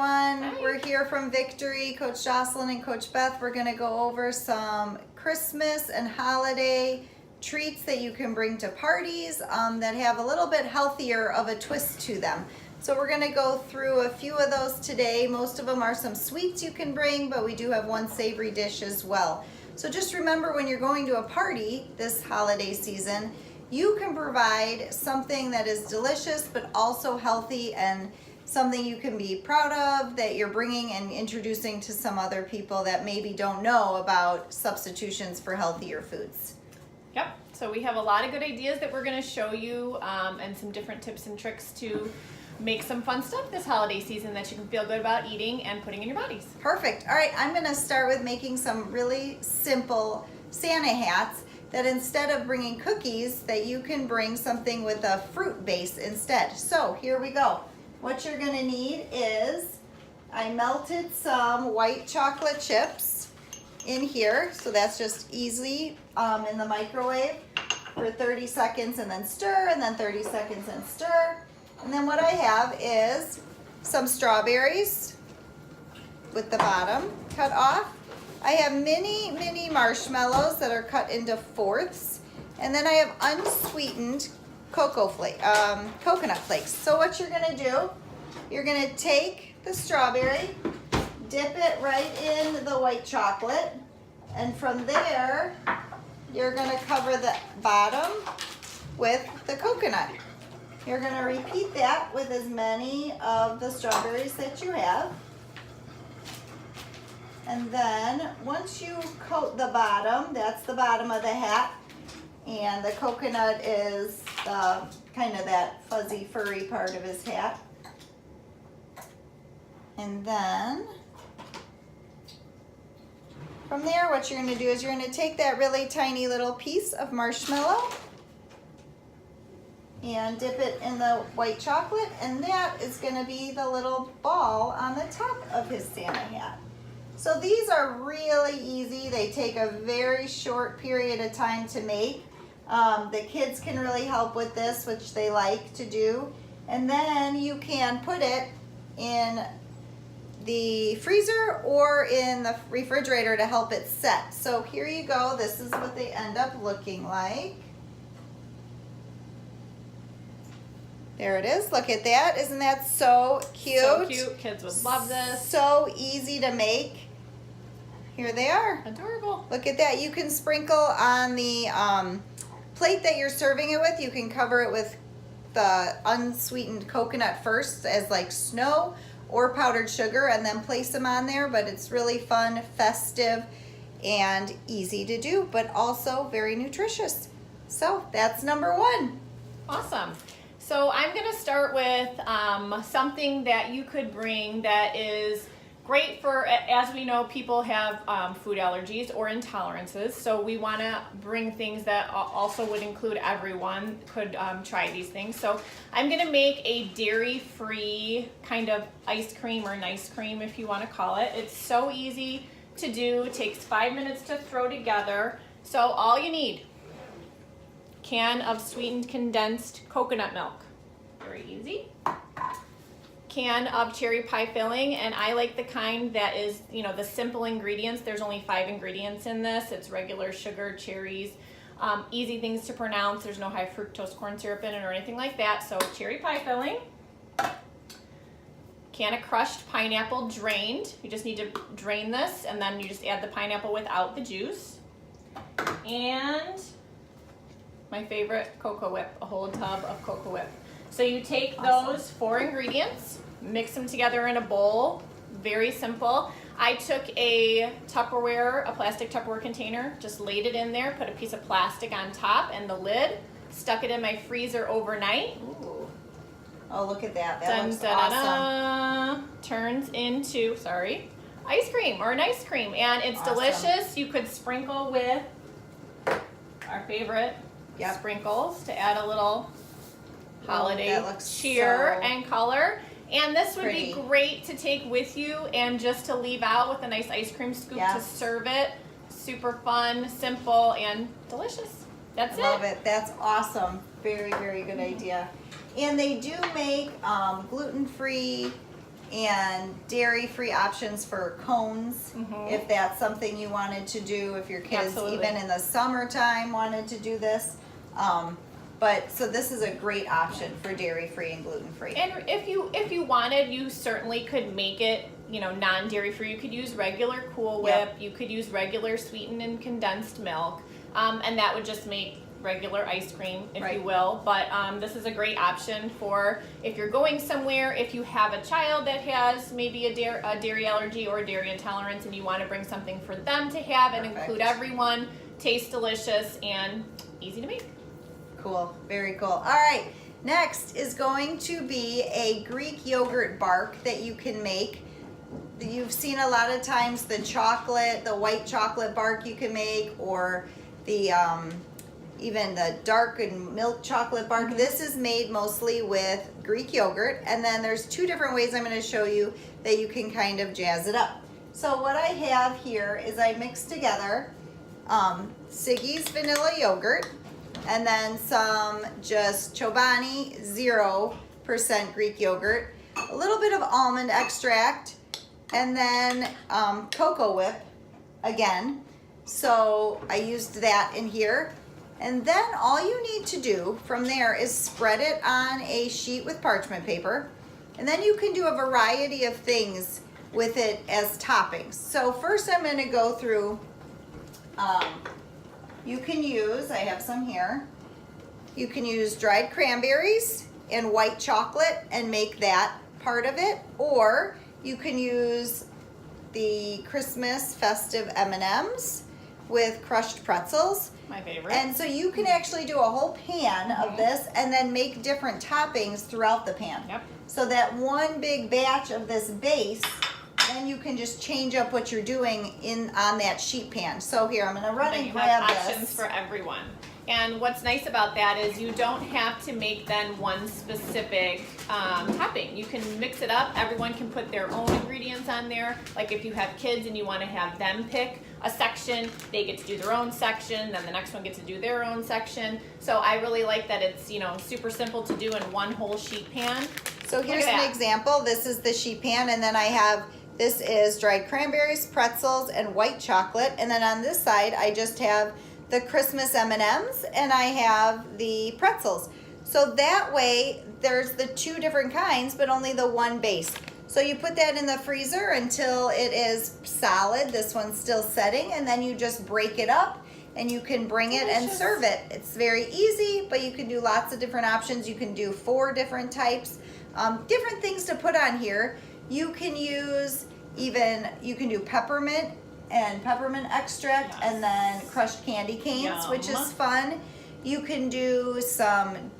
everyone. Hi. We're here from Victory. Coach Jocelyn and Coach Beth, we're gonna go over some Christmas and holiday treats that you can bring to parties that have a little bit healthier of a twist to them. So we're gonna go through a few of those today. Most of them are some sweets you can bring, but we do have one savory dish as well. So just remember, when you're going to a party this holiday season, you can provide something that is delicious but also healthy and something you can be proud of, that you're bringing and introducing to some other people that maybe don't know about substitutions for healthier foods. Yep, so we have a lot of good ideas that we're going to show you and some different tips and tricks to make some fun stuff this holiday season that you can feel good about eating and putting in your bodies. Perfect. All right, I'm going to start with making some really simple Santa hats that instead of bringing cookies, that you can bring something with a fruit base instead. So here we go. What you're gonna need is, I melted some white chocolate chips in here. So that's just easy in the microwave for 30 seconds and then stir, and then 30 seconds and stir. And then what I have is some strawberries with the bottom cut off. I have mini marshmallows that are cut into fourths, and then I have unsweetened coconut flakes. So what you're gonna do, you're gonna take the strawberry, dip it right in the white chocolate, and from there, you're gonna cover the bottom with the coconut. You're gonna repeat that with as many of the strawberries that you have. And then once you coat the bottom, that's the bottom of the hat, and the coconut is the kind of that fuzzy furry part of his hat. And then from there, what you're going to do is you're going to take that really tiny little piece of marshmallow and dip it in the white chocolate, and that is going to be the little ball on the top of his Santa hat. So these are really easy. They take a very short period of time to make. The kids can really help with this, which they like to do. And then you can put it in the freezer or in the refrigerator to help it set. So here you go. This is what they end up looking like. There it is. Look at that. Isn't that so cute? So cute. Kids would love this. So easy to make. Here they are. Adorable. Look at that. You can sprinkle on the plate that you're serving it with. You can cover it with the unsweetened coconut first as like snow or powdered sugar, and then place them on there. But it's really fun, festive, and easy to do, but also very nutritious. So that's number one. Awesome. So I'm going to start with something that you could bring that is great for, as we know, people have food allergies or intolerances. So we want to bring things that also would include everyone could try these things. So I'm going to make a dairy-free kind of ice cream, or nice cream if you want to call it. It's so easy to do. It takes 5 minutes to throw together. So all you need, can of sweetened condensed coconut milk. Very easy. Can of cherry pie filling, and I like the kind that is, you know, the simple ingredients. There's only 5 ingredients in this. It's regular sugar, cherries, easy things to pronounce. There's no high fructose corn syrup in it or anything like that. So cherry pie filling. Can of crushed pineapple drained. You just need to drain this, and then you just add the pineapple without the juice. And my favorite, Cocoa Whip, a whole tub of Cocoa Whip. So you take those 4 ingredients, mix them together in a bowl. Very simple. I took a Tupperware, a plastic Tupperware container, just laid it in there, put a piece of plastic on top and the lid, stuck it in my freezer overnight. Ooh. Oh, look at that. That looks awesome. Turns into, ice cream, or an ice cream. And it's delicious. You could sprinkle with our favorite sprinkles to add a little holiday cheer and color. And this would be great to take with you and just to leave out with a nice ice cream scoop to serve it. Super fun, simple, and delicious. That's it. Love it. That's awesome. Very, very good idea. And they do make gluten-free and dairy-free options for cones, if that's something you wanted to do, if your kids Absolutely. even in the summertime wanted to do this. But so this is a great option for dairy-free and gluten-free. And if you wanted, you certainly could make it, non-dairy free. You could use regular Cool Whip. Yep. You could use regular sweetened and condensed milk, and that would just make regular ice cream, if Right. you will. But this is a great option for if you're going somewhere, if you have a child that has maybe a dairy allergy or a dairy intolerance, and you want to bring something for them to have and Perfect. include everyone. Tastes delicious and easy to make. Cool, very cool. All right, next is going to be a Greek yogurt bark that you can make. You've seen a lot of times the white chocolate bark you can make, or the even the dark and milk chocolate bark. This is made mostly with Greek yogurt, and then there's two different ways I'm going to show you that you can kind of jazz it up. So what I have here is I mixed together Siggi's vanilla yogurt, and then some just Chobani 0% Greek yogurt, a little bit of almond extract, and then cocoa whip again. So I used that in here. And then all you need to do from there is spread it on a sheet with parchment paper. And then you can do a variety of things with it as toppings. So first I'm going to go through, you can use, I have some here, you can use dried cranberries and white chocolate and make that part of it, or you can use the Christmas festive M&Ms with crushed pretzels. My favorite. And so you can actually do a whole pan of this and then make different toppings throughout the pan. Yep. So that one big batch of this base, then you can just change up what you're doing on that sheet pan. So here, I'm gonna run Then and you grab have this. options for everyone. And what's nice about that is you don't have to make then one specific topping. You can mix it up. Everyone can put their own ingredients on there. Like if you have kids and you want to have them pick a section, they get to do their own section, then the next one gets to do their own section. So I really like that it's, super simple to do in one whole sheet pan. So here's at an that. example. This is the sheet pan, and then I have, this is dried cranberries, pretzels, and white chocolate. And then on this side, I just have the Christmas M&Ms, and I have the pretzels. So that way, there's the two different kinds, but only the one base. So you put that in the freezer until it is solid. This one's still setting, and then you just break it up, and you can bring it and Delicious. serve it. It's very easy, but you can do lots of different options. You can do 4 different types, different things to put on here. You can use you can do peppermint and peppermint extract, Yes. and then crushed candy canes, which is Yum. fun. You can do some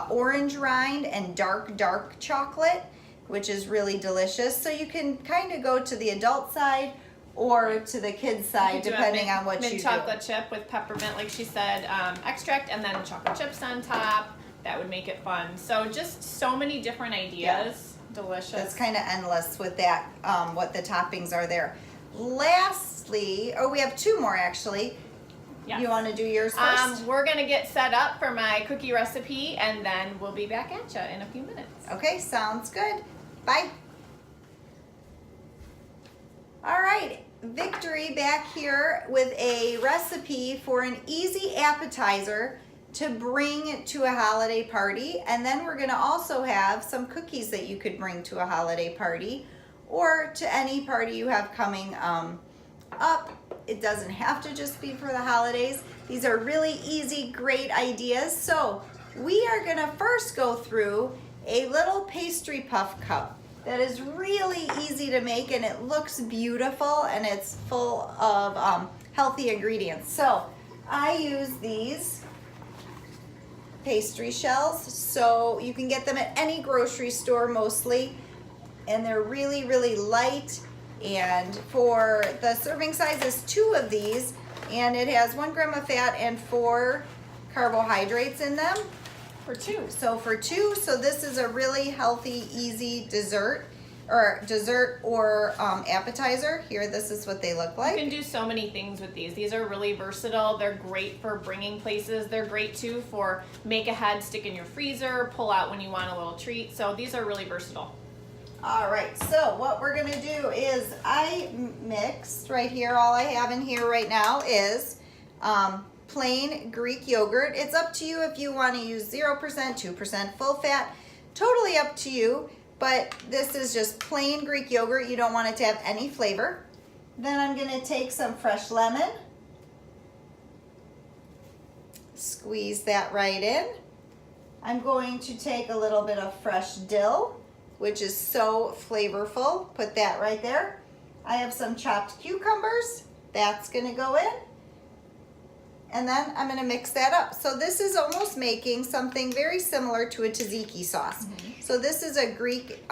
orange rind and dark chocolate, which is really delicious. So you can kind of go to the adult side or to the kids side, Do a depending on what you mint do. chocolate chip with peppermint, like she said, extract, and then chocolate chips on top. That would make it fun. So just so many different ideas. Delicious. It's kind of endless with that, what the toppings are there. Lastly, we have 2 more actually. Yes. You want to do yours first? We're gonna get set up for my cookie recipe, and then we'll be back at you in a few minutes. Okay, sounds good. Bye. All right, Victory back here with a recipe for an easy appetizer to bring to a holiday party. And then we're gonna also have some cookies that you could bring to a holiday party or to any party you have coming up. It doesn't have to just be for the holidays. These are really easy, great ideas. So we are gonna first go through a little pastry puff cup that is really easy to make, and it looks beautiful, and it's full of healthy ingredients. So I use these pastry shells, so you can get them at any grocery store mostly, and they're really, really light. And for the serving size is 2 of these, and it has 1 gram of fat and 4 carbohydrates in them. For 2. So for 2, so this is a really healthy, easy dessert or appetizer. Here, this is what they look You like. can do so many things with these. These are really versatile. They're great for bringing places. They're great too for make ahead, stick in your freezer, pull out when you want a little treat. So these are really versatile. All right, so what we're gonna do is I mixed right here, all I have in here right now is plain Greek yogurt. It's up to you if you wanna use 0%, 2% full fat, totally up to you, but this is just plain Greek yogurt. You don't want it to have any flavor. Then I'm gonna take some fresh lemon, squeeze that right in. I'm going to take a little bit of fresh dill, which is so flavorful. Put that right there. I have some chopped cucumbers. That's gonna go in. And then I'm gonna mix that up. So this is almost making something very similar to a tzatziki sauce. Mm-hmm. So this is a Greek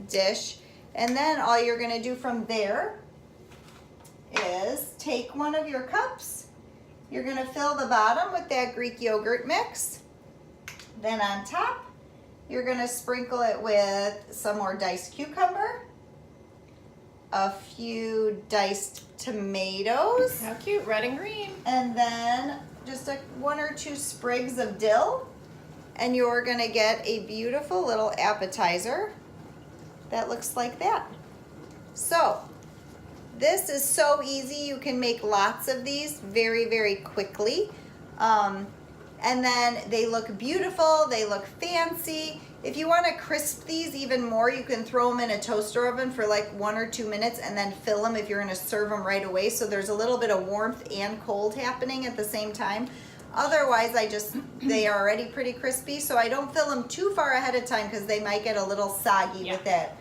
dish. And then all you're gonna do from there is take one of your cups. You're gonna fill the bottom with that Greek yogurt mix. Then on top, you're gonna sprinkle it with some more diced cucumber, a few diced tomatoes. How cute, red and green. And then just one or two sprigs of dill. And you're gonna get a beautiful little appetizer that looks like that. So, this is so easy. You can make lots of these very, very quickly. And then they look beautiful, they look fancy. If you want to crisp these even more, you can throw them in a toaster oven for like 1 or 2 minutes and then fill them if you're going to serve them right away. So there's a little bit of warmth and cold happening at the same time. Otherwise, they are already pretty crispy, so I don't fill them too far ahead of time because they might get a little soggy with that.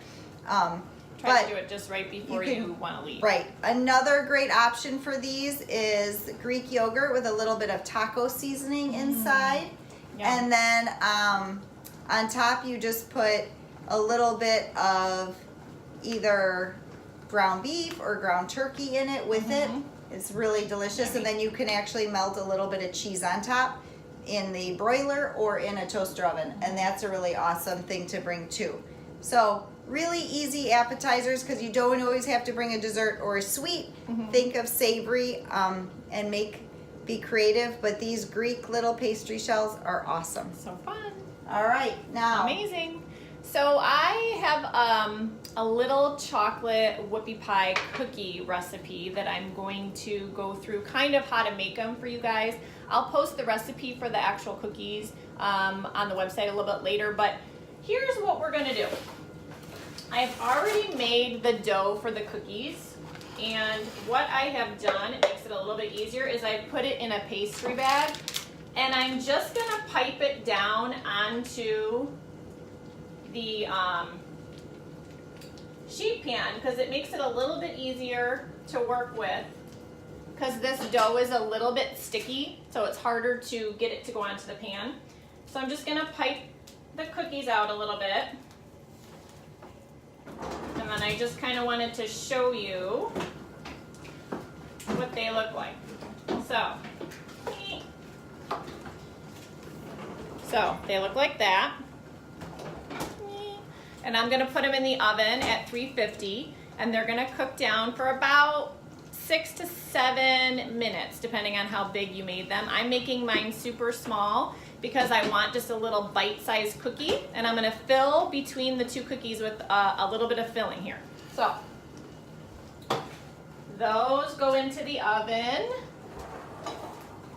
Try to do it just right before you want to leave. Right. Another great option for these is Greek yogurt with a little bit of taco seasoning inside. Yeah. And then on top you just put a little bit of either ground beef or ground turkey in it with it. It's really delicious. And then you can actually melt a little bit of cheese on top in the broiler or in a toaster oven. And that's a really awesome thing to bring too. So really easy appetizers because you don't always have to bring a dessert or a sweet. Think of savory and be creative, but these Greek little pastry shells are awesome. So fun. All right, now. Amazing. So I have a little chocolate whoopie pie cookie recipe that I'm going to go through kind of how to make them for you guys. I'll post the recipe for the actual cookies on the website a little bit later, but here's what we're gonna do. I have already made the dough for the cookies, and what I have done, it makes it a little bit easier, is I put it in a pastry bag, and I'm just gonna pipe it down onto the sheet pan because it makes it a little bit easier to work with because this dough is a little bit sticky, so it's harder to get it to go onto the pan. So I'm just gonna pipe the cookies out a little bit. And then I just kind of wanted to show you what they look like. So they look like that. And I'm gonna put them in the oven at 350 and they're gonna cook down for about 6 to 7 minutes, depending on how big you made them. I'm making mine super small because I want just a little bite-sized cookie, and I'm gonna fill between the two cookies with a little bit of filling here. So, those go into the oven.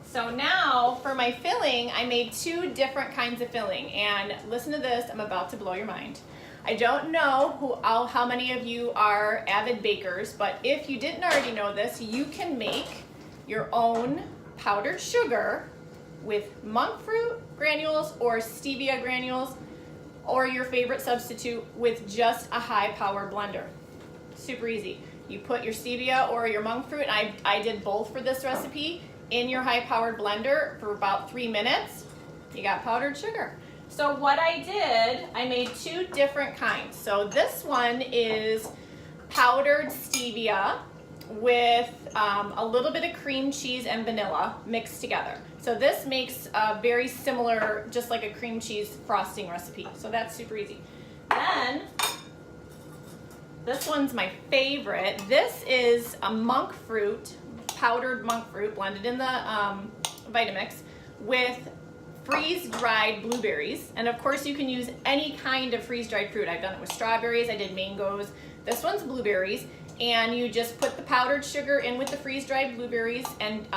So now, for my filling, I made 2 different kinds of filling, and listen to this, I'm about to blow your mind. I don't know how many of you are avid bakers, but if you didn't already know this, you can make your own powdered sugar with monk fruit granules or stevia granules or your favorite substitute with just a high power blender. Super easy. You put your stevia or your monk fruit, and I did both for this recipe, in your high powered blender for about 3 minutes. You got powdered sugar. So what I did, I made 2 different kinds. So this one is powdered stevia with a little bit of cream cheese and vanilla mixed together. So this makes a very similar, just like a cream cheese frosting recipe. So that's super easy. Then, this one's my favorite. This is a monk fruit, powdered monk fruit blended in the Vitamix with freeze-dried blueberries. And of course you can use any kind of freeze-dried fruit. I've done it with strawberries, I did mangoes. This one's blueberries. And you just put the powdered sugar in with the freeze-dried blueberries and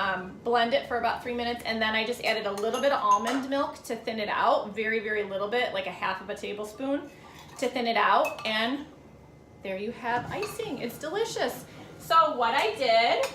blend it for about 3 minutes. And then I just added a little bit of almond milk to thin it out, very, very little bit, like a half of a tablespoon to thin it out. And there you have icing. It's delicious. So what I did,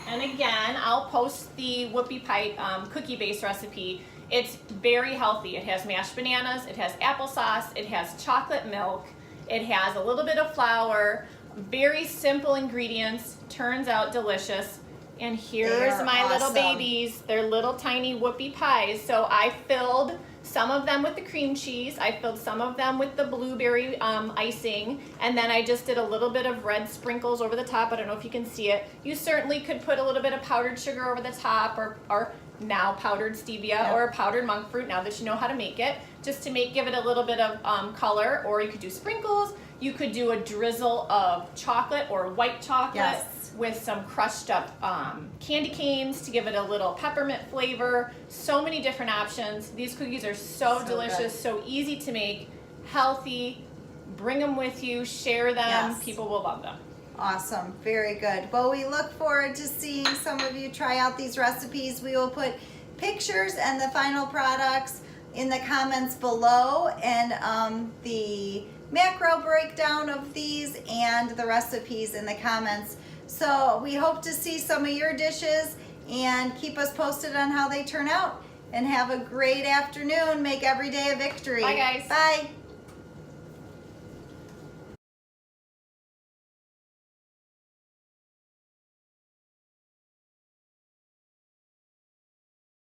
and again, I'll post the Whoopie Pie cookie base recipe. It's very healthy. It has mashed bananas, it has applesauce, it has chocolate milk, it has a little bit of flour, very simple ingredients, turns out delicious. And here's my little babies. They're little tiny Whoopie pies. So I filled some of them with the cream cheese. I filled some of them with the blueberry icing. And then I just did a little bit of red sprinkles over the top. I don't know if you can see it. You certainly could put a little bit of powdered sugar over the top, or now powdered stevia, or powdered monk fruit, now that you know how to make it, just to give it a little bit of color. Or you could do sprinkles. You could do a drizzle of chocolate or white chocolate with some crushed up candy canes to give it a little peppermint flavor. So many different options. These cookies are so delicious, good. So easy to make, healthy. Bring them with you, share them. People will love them. Awesome, very good. Well, we look forward to seeing some of you try out these recipes. We will put pictures and the final products in the comments below, and the macro breakdown of these and the recipes in the comments. So we hope to see some of your dishes, and keep us posted on how they turn out. And have a great afternoon. Make every day a victory. Bye, guys. Bye.